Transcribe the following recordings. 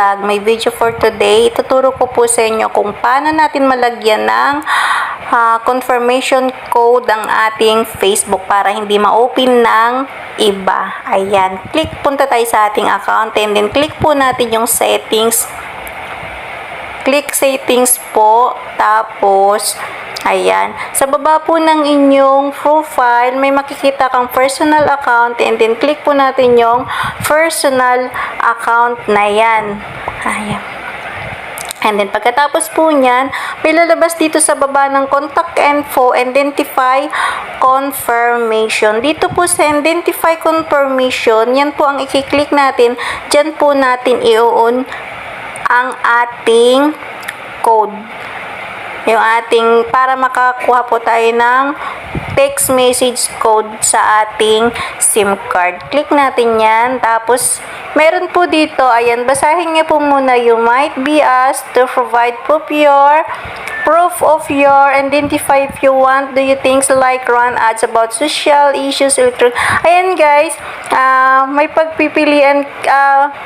vlog, may video for today. Ituturo ko po sa inyo kung paano natin malagyan ng confirmation code ang ating Facebook para hindi ma-open ng iba. Ayan, punta tayo sa ating account and then click po natin yung settings. Click settings po, tapos ayan, sa baba po ng inyong profile, may makikita kang personal account and then click po natin yung personal account na yan. Ayan. And then, pagkatapos po niyan, may lalabas dito sa baba ng contact info, identify confirmation. Dito po sa identify confirmation, yan po ang i-click natin. Diyan po natin i-on ang ating code. Yung ating, para makakuha po tayo ng text message code sa ating SIM card. Click natin yan. Tapos, meron po dito, ayan, basahin niyo po muna, you might be asked to provide proof of your identify if you want, do you things like run ads about social issues, electronic. Ayan guys, may pagpipilian,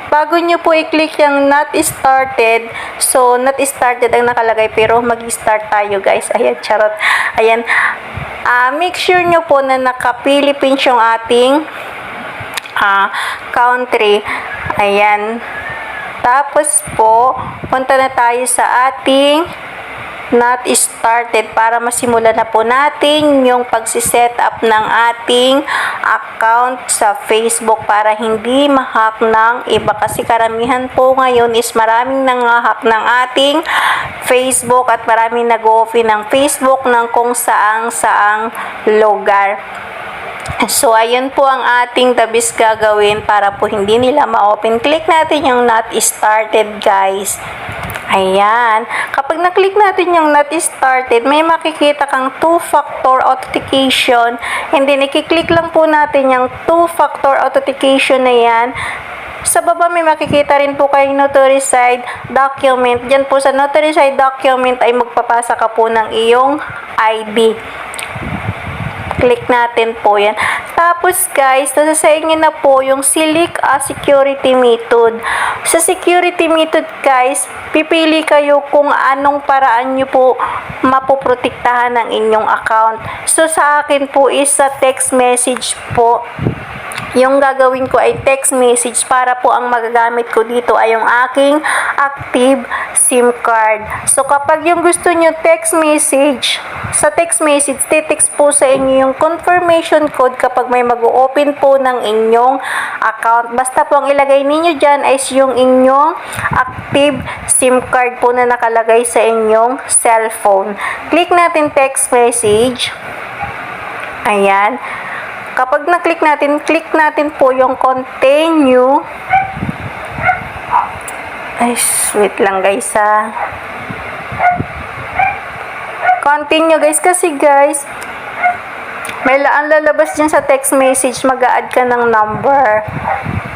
bago nyo po i-click yung not started, so not started ang nakalagay, pero mag-start tayo guys. Ayan, charot. Ayan, make sure nyo po na naka-Philippines yung ating country. Ayan. Tapos po, punta na tayo sa ating not started para masimula na po natin yung pagsiset up ng ating account sa Facebook para hindi ma-hack ng iba, kasi karamihan po ngayon is maraming nang-hack ng ating Facebook at maraming nag-open ng Facebook ng kung saang lugar. So, ayun po ang ating tabis gagawin para po hindi nila ma-open. Click natin yung not started guys. Ayan. Kapag na-click natin yung not started, may makikita kang two-factor authentication. And then, i-click lang po natin yung two-factor authentication na yan. Sa baba, may makikita rin po kayong notarized document. Diyan po sa notarized document ay magpapasa ka po ng iyong ID. Click natin po yan. Tapos guys, nasa sa inyo na po yung select a security method. Sa security method guys, pipili kayo kung anong paraan nyo po mapoprotektahan ng inyong account. So sa akin po is sa text message po. Yung gagawin ko ay text message para po ang magagamit ko dito ay yung aking active SIM card. So, kapag yung gusto nyo text message, sa text message, titext po sa inyo yung confirmation code kapag may mag-open po ng inyong account. Basta po ang ilagay ninyo dyan is yung inyong active SIM card po na nakalagay sa inyong cellphone. Click natin text message. Ayan. Kapag na-click natin, click natin po yung continue. Ay, wait lang guys ha. Continue guys, kasi guys, may lalabas dyan sa text message, mag-a-add ka ng number.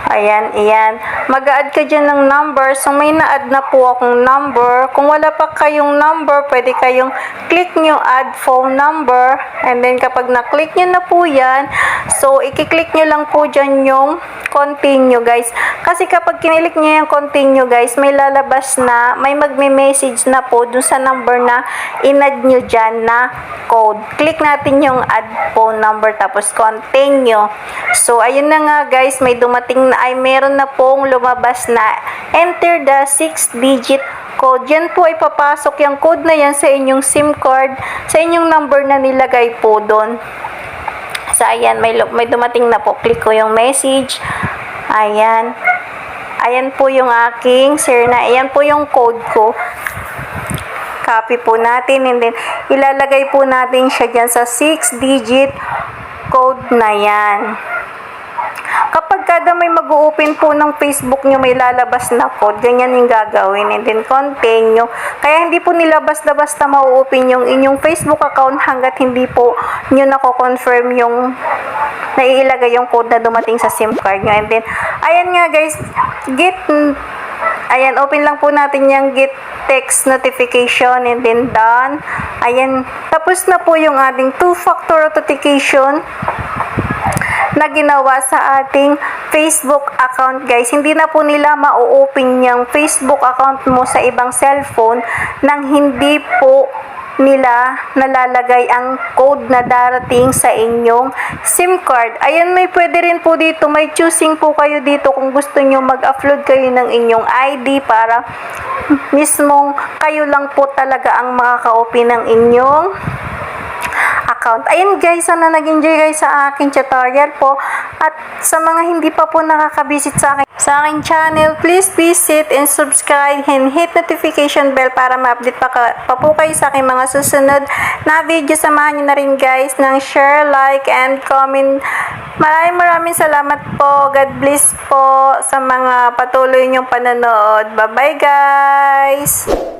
Ayan, ayan. Mag-a-add ka dyan ng number. So, may na-add na po akong number. Kung wala pa kayong number, pwede kayong click nyo add phone number. And then, kapag na-click nyo na po yan, so, i-click nyo lang po dyan yung continue, guys. Kasi kapag kinilik nyo yung continue, guys, may lalabas na, may magme-message na po dun sa number na in-add nyo dyan na code. Click natin yung add phone number, tapos continue. So, ayun na nga, guys, may dumating na, ay meron na pong lumabas na enter the 6-digit code. Yan po ay papasok yung code na yan sa inyong SIM card, sa inyong number na nilagay po doon. So, ayan, may dumating na po. Click ko yung message. Ayan. Ayan po yung aking na. Ayan po yung code ko. Copy po natin and then ilalagay po natin siya dyan sa 6-digit code na yan. Kapag kada may mag-open po ng Facebook nyo, may lalabas na code, ganyan yung gagawin. And then, continue. Kaya hindi po nila basta-basta ma-open yung inyong Facebook account hanggat hindi po nyo nako-confirm yung naiilagay yung code na dumating sa SIM card nyo. And then, ayan nga guys, ayan, open lang po natin yung get text notification and then done. Ayan, tapos na po yung ating two-factor authentication na ginawa sa ating Facebook account, guys. Hindi na po nila ma-open yung Facebook account mo sa ibang cellphone nang hindi po nila nalalagay ang code na darating sa inyong SIM card. Ayan, may pwede rin po dito, may choosing po kayo dito kung gusto nyo mag-upload kayo ng inyong ID para mismong kayo lang po talaga ang makaka-open ng inyong account. Ayun guys, sana nag-enjoy kayo sa aking tutorial po. At sa mga hindi pa po nakakabisit sa aking channel, please visit and subscribe and hit notification bell para ma-update pa po kayo sa aking mga susunod na video. Samahan nyo na rin guys ng share, like, and comment. Maraming salamat po. God bless po sa mga patuloy nyong panonood. Bye-bye guys!